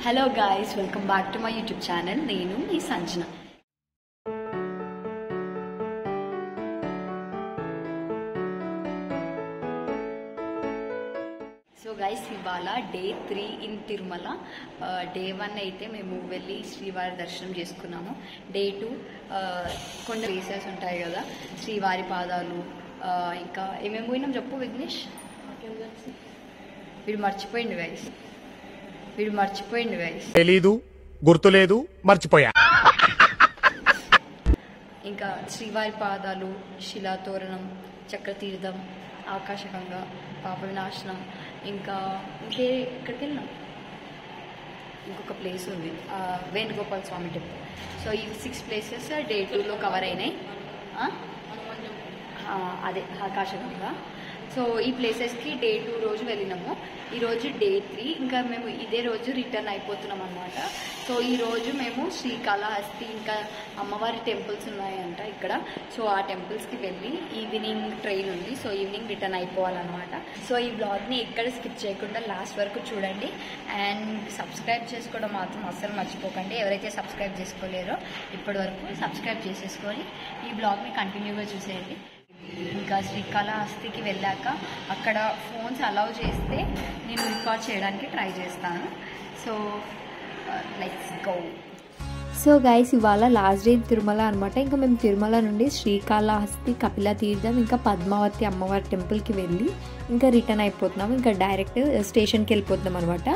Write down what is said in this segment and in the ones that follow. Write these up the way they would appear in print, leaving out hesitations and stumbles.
Hello guys, welcome back to my YouTube channel. నేను మీ Sanjana. So guys, ఇవాళ day 3 in Tirumala. Day 1 అయితే మేము వెళ్ళి శ్రీవారి దర్శనం చేసుకున్నాము. డే 2 కొండ ప్లేసెస్ ఉంటాయి కదా, శ్రీవారి పాదాలు, ఇంకా ఏమేమి పోయినాం చెప్పు విఘ్నేష్. వీడు మర్చిపోయింది గైస్, తెలీదు, గుర్తులేదు, మర్చిపోయా. ఇంకా శ్రీవారి పాదాలు, శిలాతోరణం, చక్రతీర్థం, ఆకాశగంగా, పాప వినాశనం, ఇంకా ఎక్కడికి వెళ్ళినాం, ఇంకొక ప్లేస్ ఉంది వేణుగోపాల స్వామి టెంపుల్. సో ఈ 6 ప్లేసెస్ డే 2లో కవర్ అయినాయి. అదే ఆకాశగంగా. సో ఈ ప్లేసెస్కి డే 2 రోజు వెళ్ళినాము. ఈరోజు డే 3, ఇంకా మేము ఇదే రోజు రిటర్న్ అయిపోతున్నాం అనమాట. సో ఈరోజు మేము శ్రీకాళహస్తి, ఇంకా అమ్మవారి టెంపుల్స్ ఉన్నాయంట ఇక్కడ. సో ఆ టెంపుల్స్కి వెళ్ళి ఈవినింగ్ ట్రైన్ ఉంది. సో ఈవినింగ్ రిటర్న్ అయిపోవాలన్నమాట. సో ఈ బ్లాగ్ని ఎక్కడ స్కిప్ చేయకుండా లాస్ట్ వరకు చూడండి. అండ్ సబ్స్క్రైబ్ చేసుకోవడం మాత్రం అస్సలు మర్చిపోకండి. ఎవరైతే సబ్స్క్రైబ్ చేసుకోలేరో ఇప్పటి వరకు సబ్స్క్రైబ్ చేసేసుకొని ఈ బ్లాగ్ని కంటిన్యూగా చూసేయండి. ఇంకా శ్రీకాళహస్తికి వెళ్ళాక అక్కడ ఫోన్స్ అలౌ చేస్తే నేను రికార్డ్ చేయడానికి ట్రై చేస్తాను. So let's go. So guys, ఇవాళ లాస్ట్ డే తిరుమల అనమాట. ఇంకా మేము తిరుమల నుండి శ్రీకాళహస్తి, కపిల తీర్థం, ఇంకా పద్మావతి అమ్మవారి టెంపుల్కి వెళ్ళి ఇంకా రిటర్న్ అయిపోతున్నాం. ఇంకా డైరెక్ట్ స్టేషన్కి వెళ్ళిపోతున్నాం అనమాట.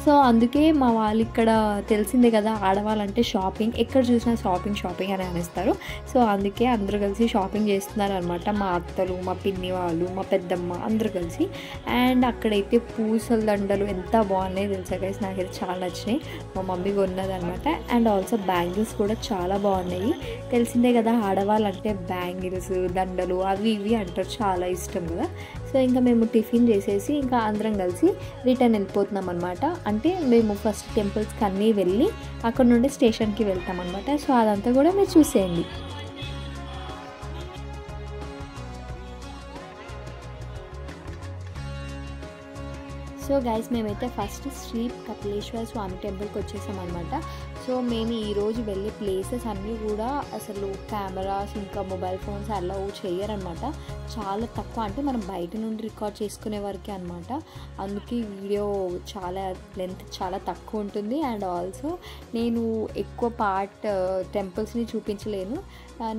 సో అందుకే మా వాళ్ళు ఇక్కడ తెలిసిందే కదా, ఆడవాళ్ళంటే షాపింగ్, ఎక్కడ చూసినా షాపింగ్ అని అనేస్తారు. సో అందుకే అందరూ కలిసి షాపింగ్ చేస్తున్నారు అనమాట. మా అత్తలు, మా పిన్ని వాళ్ళు, మా పెద్దమ్మ అందరూ కలిసి. అండ్ అక్కడైతే పూసల దండలు ఎంత బాగున్నాయి తెలుసా గైస్, నాకైతే చాలా నచ్చినాయి. మా మమ్మీ కొన్నది అనమాట. అండ్ ఆల్సో బ్యాంగిల్స్ కూడా చాలా బాగున్నాయి. తెలిసిందే కదా, ఆడవాళ్ళంటే బ్యాంగిల్స్, దండలు అవి ఇవి అంటారు, చాలా ఇష్టం కదా. సో ఇంకా మేము టిఫిన్ చేసేసి ఇంకా అందరం కలిసి రిటర్న్ వెళ్ళిపోతున్నాం అనమాట. అంటే మేము ఫస్ట్ టెంపుల్స్కి అన్నీ వెళ్ళి అక్కడ నుండి స్టేషన్కి వెళ్తాం అనమాట. సో అదంతా కూడా మీరు చూసేయండి. సో గైస్, మేమైతే ఫస్ట్ శ్రీ కపిలేశ్వర స్వామి టెంపుల్కి వచ్చేసాం అనమాట. సో మేము ఈరోజు వెళ్ళే ప్లేసెస్ అన్నీ కూడా అసలు కెమెరాస్ ఇంకా మొబైల్ ఫోన్స్ అలౌ చేయరనమాట. చాలా తక్కువ, అంటే మనం బయట నుండి రికార్డ్ చేసుకునే వరకే అనమాట. అందుకే వీడియో చాలా లెంత్ చాలా తక్కువ ఉంటుంది. అండ్ ఆల్సో నేను ఎక్కువ పార్ట్ టెంపుల్స్ని చూపించలేను.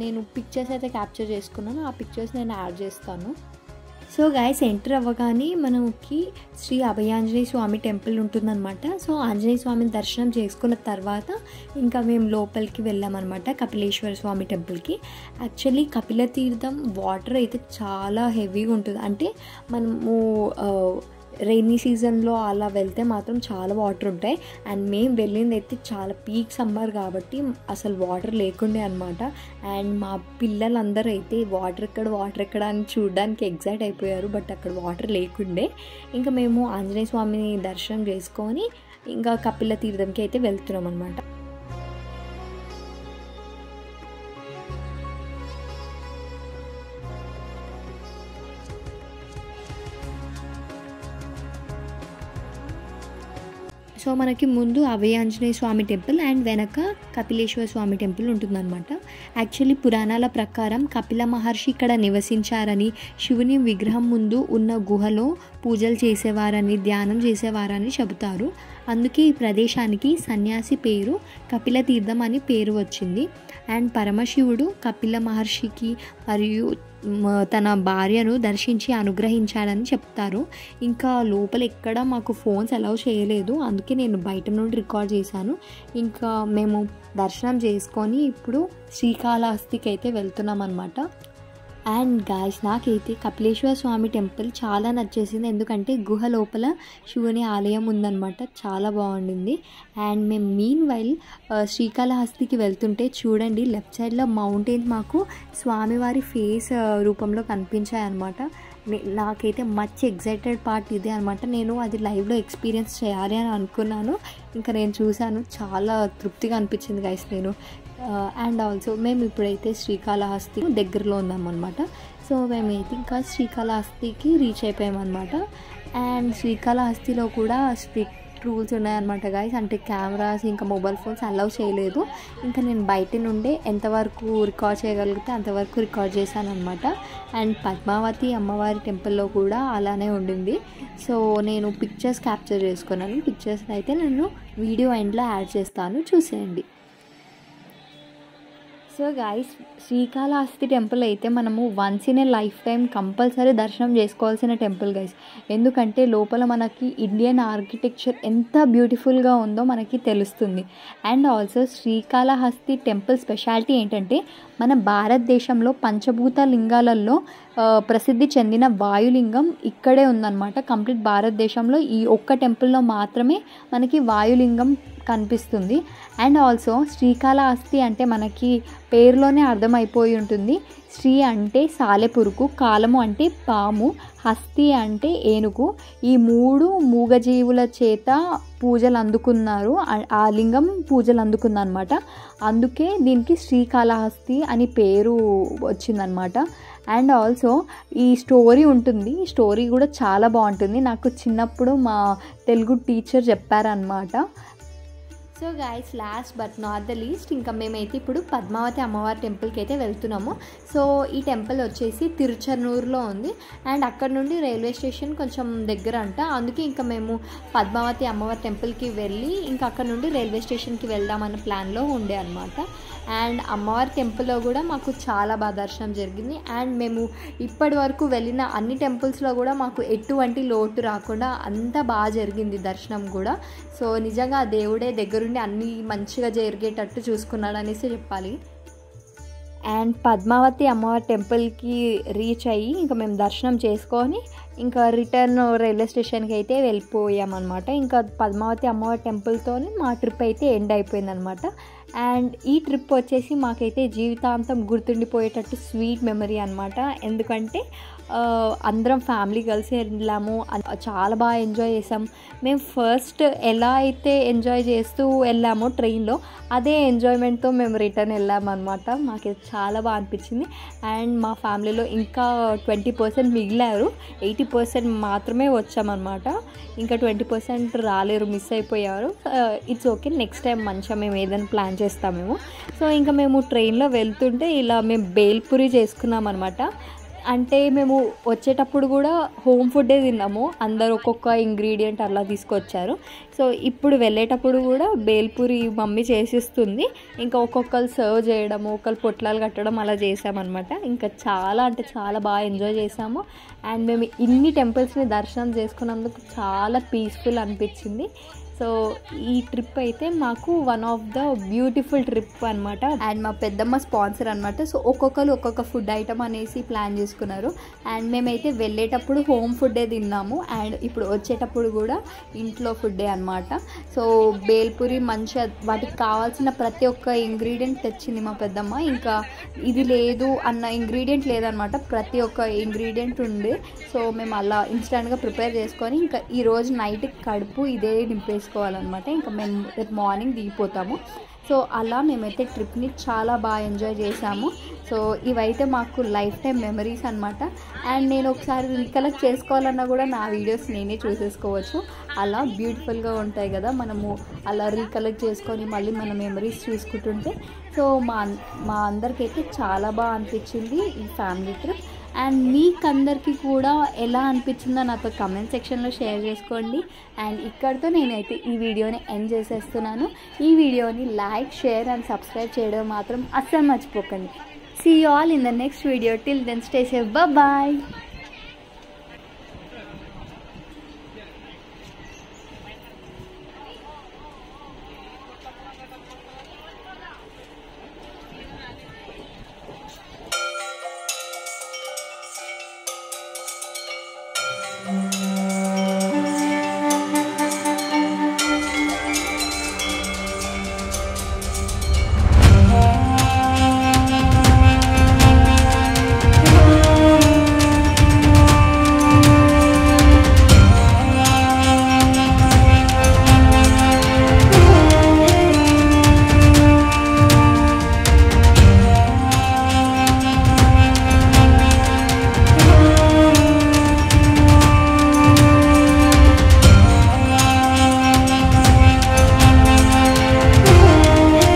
నేను పిక్చర్స్ అయితే క్యాప్చర్ చేసుకున్నాను, ఆ పిక్చర్స్ నేను యాడ్ చేస్తాను. సో గైస్, ఎంటర్ అవ్వగానే మనకి శ్రీ అభయాంజనేయ స్వామి టెంపుల్ ఉంటుందన్నమాట. సో ఆంజనేయ స్వామిని దర్శనం చేసుకున్న తర్వాత ఇంకా మేము లోపలికి వెళ్ళామన్నమాట, కపిలేశ్వర స్వామి టెంపుల్కి. యాక్చువల్లీ కపిల తీర్థం వాటర్ అయితే చాలా హెవీగా ఉంటుంది. అంటే మనము రైనీ సీజన్లో అలా వెళ్తే మాత్రం చాలా వాటర్ ఉంటాయి. అండ్ మేము వెళ్ళింది అయితే చాలా పీక్ సమ్మర్ కాబట్టి అసలు వాటర్ లేకుండే అనమాట. అండ్ మా పిల్లలందరూ అయితే వాటర్ ఎక్కడ అని చూడడానికి ఎగ్జైట్ అయిపోయారు. బట్ అక్కడ వాటర్ లేకుండే. ఇంకా మేము ఆంజనేయ స్వామిని దర్శనం చేసుకొని ఇంకా కపిల తీర్థంకి అయితే వెళ్తున్నాం అనమాట. సో మనకి ముందు అభయాంజనేయ స్వామి టెంపుల్ అండ్ వెనక కపిలేశ్వర స్వామి టెంపుల్ ఉంటుందన్నమాట. యాక్చువల్లీ పురాణాల ప్రకారం కపిల మహర్షి ఇక్కడ నివసించారని, శివుని విగ్రహం ముందు ఉన్న గుహలో పూజలు చేసేవారని, ధ్యానం చేసేవారని చెబుతారు. అందుకే ఈ ప్రదేశానికి సన్యాసి పేరు కపిల తీర్థం అని పేరు వచ్చింది. అండ్ పరమశివుడు కపిల మహర్షికి మరియు తన భార్యను దర్శించి అనుగ్రహించాడని చెప్తారు. ఇంకా లోపల ఎక్కడ మాకు ఫోన్స్ అలౌ చేయలేదు, అందుకే నేను బయట నుండి రికార్డ్ చేశాను. ఇంకా మేము దర్శనం చేసుకొని ఇప్పుడు శ్రీకాళహస్తికి అయితే వెళ్తున్నాం అన్నమాట. అండ్ గాయ్స్, నాకైతే కపిలేశ్వర స్వామి టెంపుల్ చాలా నచ్చేసింది. ఎందుకంటే గుహ లోపల శివుని ఆలయం ఉందన్నమాట, చాలా బాగుండింది. అండ్ మేము మీన్ వైల్ శ్రీకాళహస్తికి వెళ్తుంటే చూడండి, లెఫ్ట్ సైడ్లో మౌంటైన్స్ మాకు స్వామివారి ఫేస్ రూపంలో కనిపించాయి అన్నమాట. నాకైతే మచ్ ఎగ్జైటెడ్ పార్ట్ ఇదే అనమాట. నేను అది లైవ్లో ఎక్స్పీరియన్స్ చేయాలి అని అనుకున్నాను. ఇంకా నేను చూశాను, చాలా తృప్తిగా అనిపించింది గైస్. అండ్ ఆల్సో మేము ఇప్పుడైతే శ్రీకాళహస్తి దగ్గరలో ఉన్నామన్నమాట. సో మేమైతే ఇంకా శ్రీకాళహస్తికి రీచ్ అయిపోయామన్నమాట. అండ్ శ్రీకాళహస్తిలో కూడా స్ట్రిక్ట్ రూల్స్ ఉన్నాయన్నమాట గైస్. అంటే కెమెరాస్ ఇంకా మొబైల్ ఫోన్స్ అలౌ చేయలేదు. ఇంకా నేను బయట నుండే ఎంతవరకు రికార్డ్ చేయగలిగితే అంతవరకు రికార్డ్ చేశాను అనమాట. అండ్ పద్మావతి అమ్మవారి టెంపుల్లో కూడా అలానే ఉండింది. సో నేను పిక్చర్స్ క్యాప్చర్ చేసుకున్నాను. పిక్చర్స్ అయితే నేను వీడియో ఎండ్లో యాడ్ చేస్తాను, చూసేయండి. సో గైస్, శ్రీకాళహస్తి టెంపుల్ అయితే మనము once in a life time compulsory దర్శనం చేసుకోవాల్సిన టెంపుల్ గైస్. ఎందుకంటే లోపల మనకి ఇండియన్ ఆర్కిటెక్చర్ ఎంత బ్యూటిఫుల్గా ఉందో మనకి తెలుస్తుంది. And also Srikalahasti temple speciality ఏంటంటే మన భారతదేశంలో పంచభూత లింగాలలో ప్రసిద్ధి చెందిన వాయులింగం ఇక్కడే ఉందన్నమాట. కంప్లీట్ భారతదేశంలో ఈ ఒక్క టెంపుల్లో మాత్రమే మనకి వాయులింగం కనిపిస్తుంది. అండ్ ఆల్సో శ్రీకాళహస్తి అంటే మనకి పేరులోనే అర్థమైపోయి ఉంటుంది. శ్రీ అంటే సాలెపురుగు, కాలము అంటే పాము, హస్తి అంటే ఏనుగు. ఈ 3 మూగజీవుల చేత పూజలు అందుకున్నారు. ఆ లింగం పూజలు అందుకుందనమాట. అందుకే దీనికి శ్రీకాళహస్తి అని పేరు వచ్చిందనమాట. అండ్ ఆల్సో ఈ స్టోరీ ఉంటుంది. ఈ స్టోరీ కూడా చాలా బాగుంటుంది. నాకు చిన్నప్పుడు మా తెలుగు టీచర్ చెప్పారనమాట. So guys, last but not the least, ఇంకా మేమైతే ఇప్పుడు పద్మావతి అమ్మవారి టెంపుల్కి అయితే వెళ్తున్నాము. సో ఈ టెంపుల్ వచ్చేసి తిరుచనూరులో ఉంది. అండ్ అక్కడ నుండి రైల్వే స్టేషన్ కొంచెం దగ్గర అంట. అందుకే ఇంకా మేము పద్మావతి అమ్మవారి టెంపుల్కి వెళ్ళి ఇంకా అక్కడ నుండి రైల్వే స్టేషన్కి వెళ్దామన్న ప్లాన్లో ఉండే అనమాట. అండ్ అమ్మవారి టెంపుల్లో కూడా మాకు చాలా బాగా దర్శనం జరిగింది. అండ్ మేము ఇప్పటి వరకు వెళ్ళిన అన్ని టెంపుల్స్లో కూడా మాకు ఎటువంటి లోటు రాకుండా అంత బాగా జరిగింది దర్శనం కూడా. సో నిజంగా దేవుడే దగ్గరుండి అన్నీ మంచిగా జరిగేటట్టు చూసుకున్నాడు అనేసి చెప్పాలి. అండ్ పద్మావతి అమ్మవారి టెంపుల్కి రీచ్ అయ్యి ఇంకా మేము దర్శనం చేసుకొని ఇంకా రిటర్న్ రైల్వే స్టేషన్కి అయితే వెళ్ళిపోయామన్నమాట. ఇంకా పద్మావతి అమ్మవారి టెంపుల్తో మా ట్రిప్ అయితే ఎండ్ అయిపోయిందనమాట. అండ్ ఈ ట్రిప్ వచ్చేసి మాకైతే జీవితాంతం గుర్తుండిపోయేటట్టు స్వీట్ మెమరీ అనమాట. ఎందుకంటే అందరం ఫ్యామిలీ కలిసి వెళ్ళాము, చాలా బాగా ఎంజాయ్ చేసాం. మేము ఫస్ట్ ఎలా అయితే ఎంజాయ్ చేస్తూ వెళ్ళామో ట్రైన్లో, అదే ఎంజాయ్మెంట్తో మేము రిటర్న్ వెళ్ళామన్నమాట. మాకు చాలా బాగా అనిపించింది. అండ్ మా ఫ్యామిలీలో ఇంకా 20% మిగిలారు, 80% మాత్రమే వచ్చామన్నమాట. ఇంకా 20% రాలేరు, మిస్ అయిపోయారు. ఇట్స్ ఓకే, నెక్స్ట్ టైం మంచిగా మేము ఏదైనా ప్లాన్ చేస్తామేమో. సో ఇంకా మేము ట్రైన్లో వెళ్తుంటే ఇలా మేము బేల్పూరి చేసుకున్నాం అనమాట. అంటే మేము వచ్చేటప్పుడు కూడా హోమ్ ఫుడ్డే తిన్నాము. అందరు ఒక్కొక్క ఇంగ్రీడియంట్ అలా తీసుకొచ్చారు. సో ఇప్పుడు వెళ్ళేటప్పుడు కూడా బేల్పూరి మమ్మీ చేసిస్తుంది. ఇంకా ఒక్కొక్కరు సర్వ్ చేయడము, ఒకళ్ళు పొట్లాలు కట్టడం అలా చేసామన్నమాట. ఇంకా చాలా అంటే చాలా బాగా ఎంజాయ్ చేసాము. అండ్ మేము ఇన్ని టెంపుల్స్ని దర్శనం చేసుకున్నందుకు చాలా పీస్ఫుల్ అనిపించింది. సో ఈ ట్రిప్ అయితే మాకు one of the beautiful trip అనమాట. అండ్ మా పెద్దమ్మ స్పాన్సర్ అనమాట. సో ఒక్కొక్కరు ఒక్కొక్క ఫుడ్ ఐటమ్ అనేసి ప్లాన్ చేసుకున్నారు. అండ్ మేమైతే వెళ్ళేటప్పుడు హోమ్ ఫుడ్డే తిన్నాము. అండ్ ఇప్పుడు వచ్చేటప్పుడు కూడా ఇంట్లో ఫుడ్డే అనమాట. సో బేల్పూరి మంచిగా వాటికి కావాల్సిన ప్రతి ఒక్క ఇంగ్రీడియంట్ తెచ్చింది మా పెద్దమ్మ. ఇంకా ఇది లేదు అన్న ఇంగ్రీడియంట్ లేదనమాట, ప్రతి ఒక్క ఇంగ్రీడియంట్ ఉంది. సో మేము అలా ఇన్స్టెంట్గా ప్రిపేర్ చేసుకొని ఇంకా ఈరోజు నైట్ కడుపు ఇదే నింపేసుకోవాలన్నమాట. ఇంకా మేము రేపు మార్నింగ్ దిగిపోతాము. సో అలా మేమైతే ట్రిప్ని చాలా బాగా ఎంజాయ్ చేసాము. సో ఇవైతే మాకు లైఫ్ టైం మెమరీస్ అనమాట. అండ్ నేను ఒకసారి రీకలెక్ట్ చేసుకోవాలన్నా కూడా నా వీడియోస్ నేనే చూసేసుకోవచ్చు. అలా బ్యూటిఫుల్గా ఉంటాయి కదా, మనము అలా రీకలెక్ట్ చేసుకొని మళ్ళీ మన మెమరీస్ చూసుకుంటుంటే. సో మా అందరికైతే చాలా బాగా అనిపించింది ఈ ఫ్యామిలీ ట్రిప్. అండ్ మీకందరికీ కూడా ఎలా అనిపించిందో నాతో కమెంట్ సెక్షన్లో షేర్ చేసుకోండి. అండ్ ఇక్కడితో నేనైతే ఈ వీడియోని ఎండ్ చేసేస్తున్నాను. ఈ వీడియోని లైక్, షేర్ అండ్ సబ్స్క్రైబ్ చేయడం మాత్రం అస్సలు మర్చిపోకండి. See you all in the next video. Till then, stay safe. Bye bye.